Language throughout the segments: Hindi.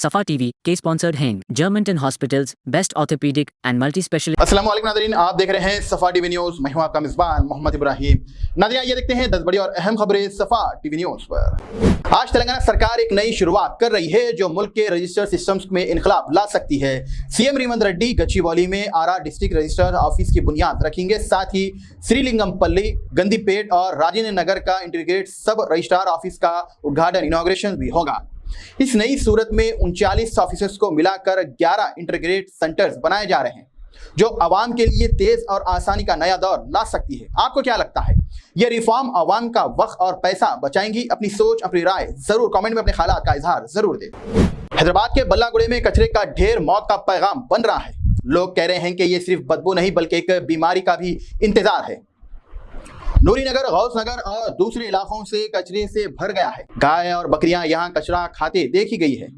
सफा टीवी के स्पॉन्सर्ड हैं Germanton hospitals, best orthopaedic and multi specialist. अस्सलाम वालेकुम नाज़रीन, आप देख रहे हैं सफा टीवी न्यूज़। मैं हूं आपका मेज़बान मोहम्मद इब्राहिम। नाज़रीन, आइए देखते हैं 10 बड़ी और अहम खबरें सफा टीवी न्यूज़ पर। आज तेलंगाना सरकार एक नई शुरुआत कर रही है जो मुल्क के रजिस्टर सिस्टम्स में इनकलाब ला सकती है। सीएम रेवंत रेड्डी गच्चीबौली में आरा डिस्ट्रिक्ट रजिस्टर ऑफिस की बुनियाद रखेंगे। साथ ही श्रीलिंगमपल्ली, गंदीपेट और राजेंद्र नगर का इंटीग्रेटेड सब रजिस्ट्रार ऑफिस का उद्घाटन इनॉग्रेशन भी होगा। इस नई सूरत में 39 ऑफिसर्स को मिलाकर 11 इंटीग्रेटेड सेंटर्स बनाए जा रहे हैं जो आवाम के लिए तेज और आसानी का नया दौर ला सकती है। आपको क्या लगता है, ये रिफॉर्म आवाम का वक्त और पैसा बचाएंगी? अपनी सोच, अपनी राय जरूर कमेंट में अपने ख्यालात का इजहार जरूर दें। हैदराबाद के बल्लागुड़े में कचरे का ढेर मौत का पैगाम बन रहा है। लोग कह रहे हैं कि ये सिर्फ बदबू नहीं बल्कि एक बीमारी का भी इंतजार है। नूरी नगर, गौस नगर और दूसरे इलाकों से कचरे से भर गया है। गाय और बकरियां यहां कचरा खाते देखी गई है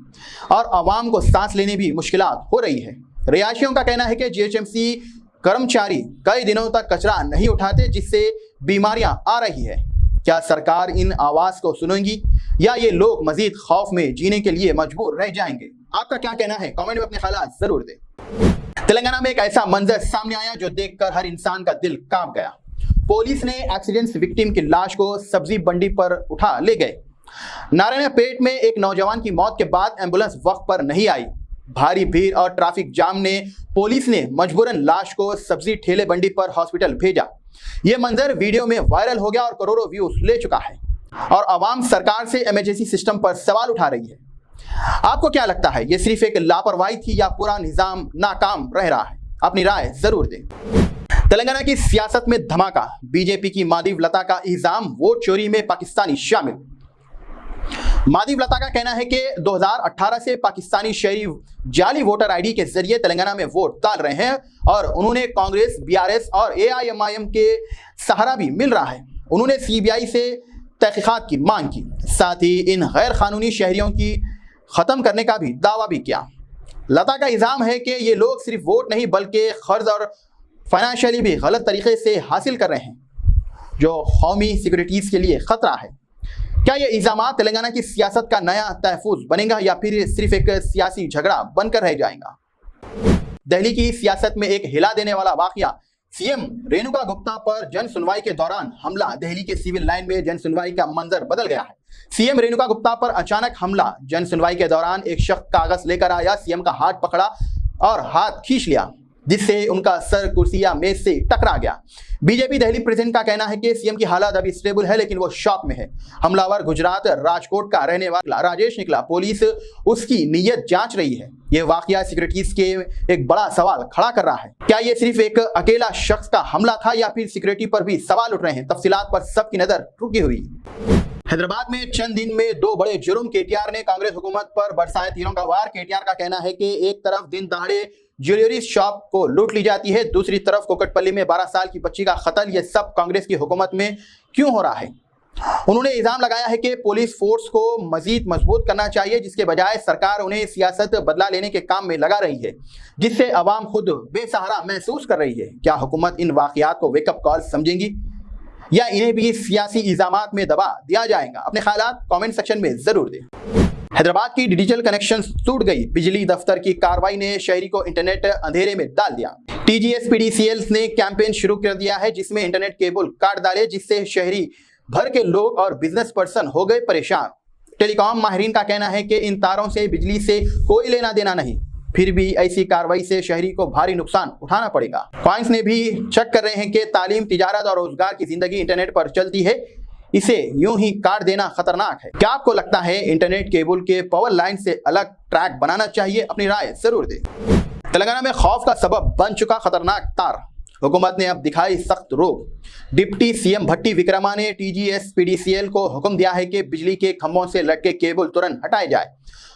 और आवाम को सांस लेने भी मुश्किलात हो रही है। रिहायशियों का कहना है कि जीएचएमसी कर्मचारी कई दिनों तक कचरा नहीं उठाते जिससे बीमारियां आ रही है। क्या सरकार इन आवाज को सुनेगी या ये लोग मजीद खौफ में जीने के लिए मजबूर रह जाएंगे? आपका क्या कहना है, कमेंट में अपने ख्यालात जरूर दें। तेलंगाना में एक ऐसा मंजर सामने आया जो देखकर हर इंसान का दिल कांप गया। पुलिस ने एक्सीडेंट विक्टिम की लाश को सब्जी मंडी पर उठा ले गए। नारायणपेट में एक नौजवान की मौत के बाद एम्बुलेंस वक्त पर नहीं आई। भारी भीड़ और ट्रैफिक जाम ने पुलिस ने मजबूरन लाश को सब्जी ठेले बंडी पर हॉस्पिटल भेजा। यह मंजर वीडियो में वायरल हो गया और करोड़ों व्यूज ले चुका है और आवाम सरकार से इमरजेंसी सिस्टम पर सवाल उठा रही है। आपको क्या लगता है, यह सिर्फ एक लापरवाही थी या पूरा निजाम नाकाम रह रहा है? अपनी राय जरूर दें। तेलंगाना की सियासत में धमाका। बीजेपी की माधवी लता का इल्जाम, वोट चोरी में पाकिस्तानी शामिल। माधवी लता का कहना है कि 2018 से पाकिस्तानी शहरी जाली वोटर आईडी के जरिए तेलंगाना में वोट डाल रहे हैं और उन्होंने कांग्रेस, बीआरएस और एआईएमआईएम के सहारा भी मिल रहा है। उन्होंने सीबीआई से तहकीकात की मांग की, साथ ही इन गैर कानूनी शहरियों की खत्म करने का भी दावा भी किया। लता का इल्जाम है कि ये लोग सिर्फ वोट नहीं बल्कि कर्ज और फाइनेंशियली भी गलत तरीके से हासिल कर रहे हैं जो कौमी सिक्योरिटीज के लिए खतरा है। क्या ये इल्जाम तेलंगाना की सियासत का नया तहफूज बनेगा या फिर सिर्फ एक सियासी झगड़ा बनकर रह जाएगा? दिल्ली की सियासत में एक हिला देने वाला वाकया। सीएम रेणुका गुप्ता पर जन सुनवाई के दौरान हमला। दिल्ली के सिविल लाइन में जन सुनवाई का मंजर बदल गया है। सीएम रेणुका गुप्ता पर अचानक हमला। जन सुनवाई के दौरान एक शख्स कागज लेकर आया, सीएम का हाथ पकड़ा और हाथ खींच लिया जिससे उनका सर कुर्सी या मेज से टकरा गया। बीजेपी दिल्ली प्रेसिडेंट का कहना है कि सीएम की हालत अभी स्टेबल है लेकिन वो शॉक में है। हमलावर गुजरात राजकोट का रहने वाला राजेश निकला। पुलिस उसकी नीयत जांच रही है। यह वाकया सिक्योरिटीज के एक बड़ा सवाल खड़ा कर रहा है। क्या ये सिर्फ एक अकेला शख्स का हमला था या फिर सिक्योरिटी पर भी सवाल उठ रहे हैं? तफसीलात पर सबकी नजर रुकी हुई। हैदराबाद में चंद दिन में दो बड़े जुर्म। केटीआर ने कांग्रेस हुकूमत पर बरसाए तीरों का वार। केटीआर का कहना है कि एक तरफ दिन दहाड़े ज्वेलरी शॉप को लूट ली जाती है, दूसरी तरफ कोकटपल्ली में 12 साल की बच्ची का कत्ल। यह सब कांग्रेस की हुकूमत में क्यों हो रहा है? उन्होंने इल्जाम लगाया है कि पुलिस फोर्स को मजीद मजबूत करना चाहिए, जिसके बजाय सरकार उन्हें सियासत बदला लेने के काम में लगा रही है जिससे आवाम खुद बेसहारा महसूस कर रही है। क्या हुकूमत इन वाकयात को वेकअप कॉल समझेंगी या इन्हें भी सियासी इल्जामात में दबा दिया जाएगा? अपने ख्यालात कमेंट सेक्शन में जरूर दें। हैदराबाद की डिजिटल कनेक्शन टूट गई। बिजली दफ्तर की कार्रवाई ने शहरी को इंटरनेट अंधेरे में डाल दिया। टीजीएसपीडीसीएल ने कैंपेन शुरू कर दिया है जिसमें इंटरनेट केबल काट डाले, जिससे शहरी भर के लोग और बिजनेस पर्सन हो गए परेशान। टेलीकॉम माहिरीन का कहना है कि इन तारों से बिजली से कोई लेना देना नहीं, फिर भी ऐसी कार्रवाई से शहरी को भारी नुकसान उठाना पड़ेगा। क्वाइंस ने भी शक कर रहे हैं कि तालीम, तिजारत और रोजगार की जिंदगी इंटरनेट पर चलती है, इसे यूं ही काट देना खतरनाक है। क्या आपको लगता है इंटरनेट केबल के पावर लाइन से अलग ट्रैक बनाना चाहिए? अपनी राय जरूर दें। तेलंगाना में खौफ का सबब बन चुका खतरनाक तार। हुकूमत ने अब दिखाई सख्त रोक। डिप्टी सीएम भट्टी विक्रमा ने टीजीएसपीडीसीएल को हुक्म दिया है कि बिजली के खंभों से लटके केबल तुरंत हटाए जाए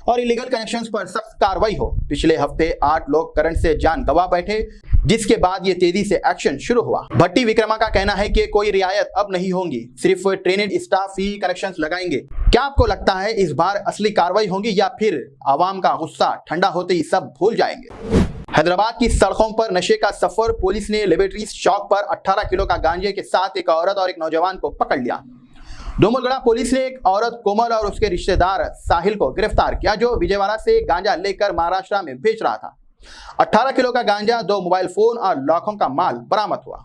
और इलीगल कनेक्शंस पर सख्त कार्रवाई हो। पिछले हफ्ते 8 लोग करंट से जान गंवा बैठे, जिसके बाद ये तेजी से एक्शन शुरू हुआ। भट्टी विक्रमा का कहना है कि कोई रियायत अब नहीं होगी, सिर्फ ट्रेनेड स्टाफ ही कनेक्शंस लगाएंगे। क्या आपको लगता है इस बार असली कार्रवाई होगी या फिर आवाम का गुस्सा ठंडा होते ही सब भूल जाएंगे? हैदराबाद की सड़कों पर नशे का सफर। पुलिस ने लिबर्टी चौक पर 18 किलो का गांजे के साथ एक औरत और एक नौजवान को पकड़ लिया। डोमलगढ़ पुलिस ने एक औरत कोमल और उसके रिश्तेदार साहिल को गिरफ्तार किया, जो विजयवाड़ा से गांजा लेकर महाराष्ट्र में बेच रहा था। 18 किलो का गांजा, 2 मोबाइल फोन और लाखों का माल बरामद हुआ।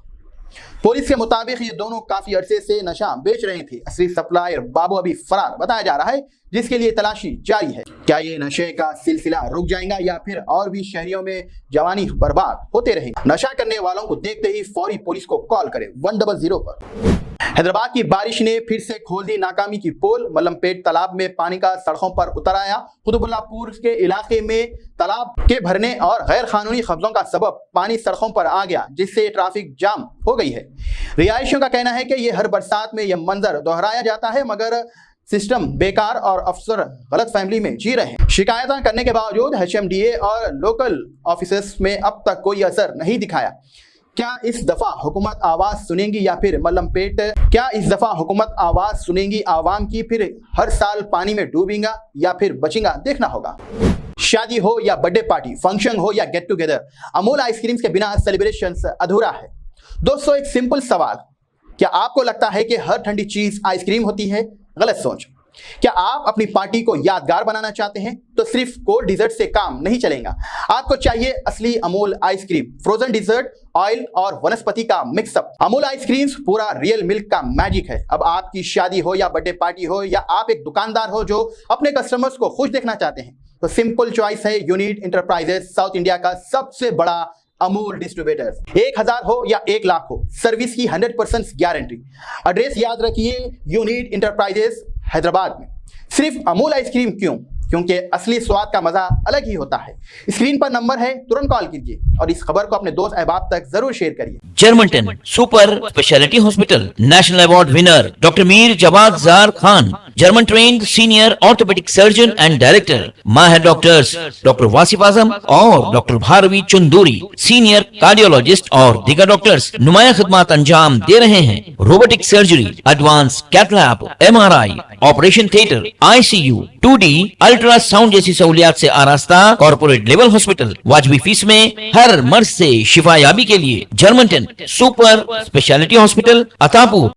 पुलिस के मुताबिक ये दोनों काफी अरसे से नशा बेच रहे थे। असली सप्लायर बाबू अभी फरार बताया जा रहा है, जिसके लिए तलाशी जारी है। क्या ये नशे का सिलसिला रुक जाएगा या फिर और भी शहरों में जवानी बर्बाद होते रहेंगे? नशा करने वालों को देखते ही फौरी पुलिस को कॉल करें 100 पर। हैदराबाद की बारिश ने फिर से खोल दी नाकामी की पोल। मलमपेट तालाब में पानी का सड़कों पर उतर आया। कुतुबुल्लाहपुर के इलाके में तालाब के भरने और गैर कानूनी कब्जों का सबब पानी सड़कों पर आ गया, जिससे ट्रैफिक जाम हो गई है। रिहायशियों का कहना है कि यह हर बरसात में यह मंजर दोहराया जाता है, मगर सिस्टम बेकार और अफसर गलत फैमिली में जी रहे हैं। शिकायतें करने के बावजूद HMDA और लोकल ऑफिसर्स में अब तक कोई असर नहीं दिखाया। क्या इस दफा हुकूमत आवाज सुनेंगी या फिर मलमपेट? क्या इस दफा हुकूमत आवाज सुनेंगी आवाम की, फिर हर साल पानी में डूबेगा या फिर बचेगा? देखना होगा। शादी हो या बर्थडे पार्टी, फंक्शन हो या गेट टुगेदर, अमूल आइसक्रीम्स के बिना सेलिब्रेशन अधूरा है। दोस्तों, एक सिंपल सवाल, क्या आपको लगता है कि हर ठंडी चीज आइसक्रीम होती है? गलत सोच। क्या आप अपनी पार्टी को यादगार बनाना चाहते हैं तो सिर्फ कोल्ड डिजर्ट से काम नहीं चलेगा। आपको चाहिए असली Amul ice cream, frozen dessert, oil और वनस्पति का मिक्सअप। अमूल आइसक्रीम्स पूरा रियल मिल्क का मैजिक है। अब आपकी शादी हो या बर्थडे पार्टी हो, या आप एक दुकानदार हो जो अपने कस्टमर्स को खुश देखना चाहते हैं, तो सिंपल चॉइस है यूनिट इंटरप्राइजेस, साउथ इंडिया का सबसे बड़ा अमूल डिस्ट्रीब्यूटर। 1000 हो या 1 लाख हो, सर्विस की 100% गारंटी। एड्रेस याद रखिए, यूनिट इंटरप्राइजेस, हैदराबाद में। सिर्फ अमूल आइसक्रीम क्यों? क्योंकि असली स्वाद का मजा अलग ही होता है। स्क्रीन पर नंबर है, तुरंत कॉल कीजिए और इस खबर को अपने दोस्त अहबाब तक जरूर शेयर करिए। Germanten super speciality hospital, national award winner doctor Mir Jawad Zar Khan, German trained senior orthopaedic surgeon and director. माहिर डॉक्टर्स डॉक्टर वासिफ आजम और doctor Bharvi Chanduri, senior cardiologist और दीगर डॉक्टर्स नुमाया खिदमत अंजाम दे रहे हैं। Robotic surgery, advance cath lab, MRI, operation theatre, ICU, 2D ultrasound जैसी सहूलियात से आरास्ता कॉर्पोरेट लेवल हॉस्पिटल। वाजबी फीस में हर मर्ज से शिफायाबी के लिए Germanton super speciality hospital, Attapur.